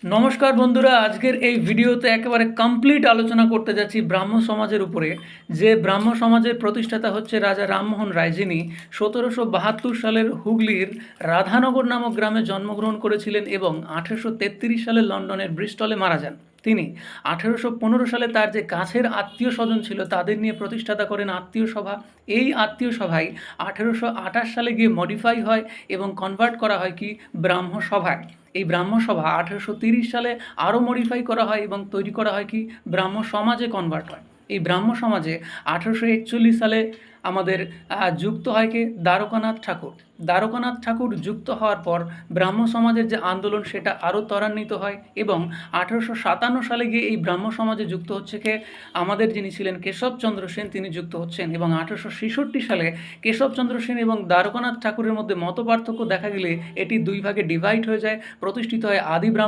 নমস্কার বন্ধুরা, আজকের এই ভিডিওতে একেবারে কমপ্লিট আলোচনা করতে যাচ্ছি ব্রাহ্ম সমাজের উপরে। যে ব্রাহ্ম সমাজের প্রতিষ্ঠাতা হচ্ছে রাজা রামমোহন রায়, যিনি 1772 সালের হুগলির রাধানগর নামক গ্রামে জন্মগ্রহণ করেছিলেন এবং 1833 সালে লন্ডনের ব্রিস্টলে মারা যান। তিনি 1815 সালে তার যে কাছের আত্মীয় স্বজন ছিল তাদের নিয়ে প্রতিষ্ঠাতা করেন আত্মীয় সভা। এই আত্মীয় সভায় 1828 সালে গিয়ে মডিফাই হয় এবং কনভার্ট করা হয় কি ব্রাহ্ম সভায়। এই ব্রাহ্ম সভা 1830 সালে আরও মডিফাই করা হয় এবং তৈরি করা হয় কি ব্রাহ্ম সমাজে কনভার্ট হয়। এই ব্রাহ্ম সমাজে 1841 সালে আমাদের যুক্ত হয় কে দ্বারকানাথ ঠাকুর। দ্বারকানাথ ঠাকুর যুক্ত হওয়ার পর ব্রাহ্ম সমাজের যে আন্দোলন সেটা আরও ত্বরান্বিত হয় এবং 1857 সালে গিয়ে এই ব্রাহ্ম সমাজে যুক্ত হচ্ছে কে আমাদের যিনি ছিলেন কেশবচন্দ্র সেন, তিনি যুক্ত হচ্ছেন এবং 1866 সালে কেশবচন্দ্র সেন এবং দ্বারকানাথ ঠাকুরের মধ্যে মতপার্থক্য দেখা গেলে এটি দুই ভাগে ডিভাইড হয়ে যায়, প্রতিষ্ঠিত হয় আদি ব্রাহ্ম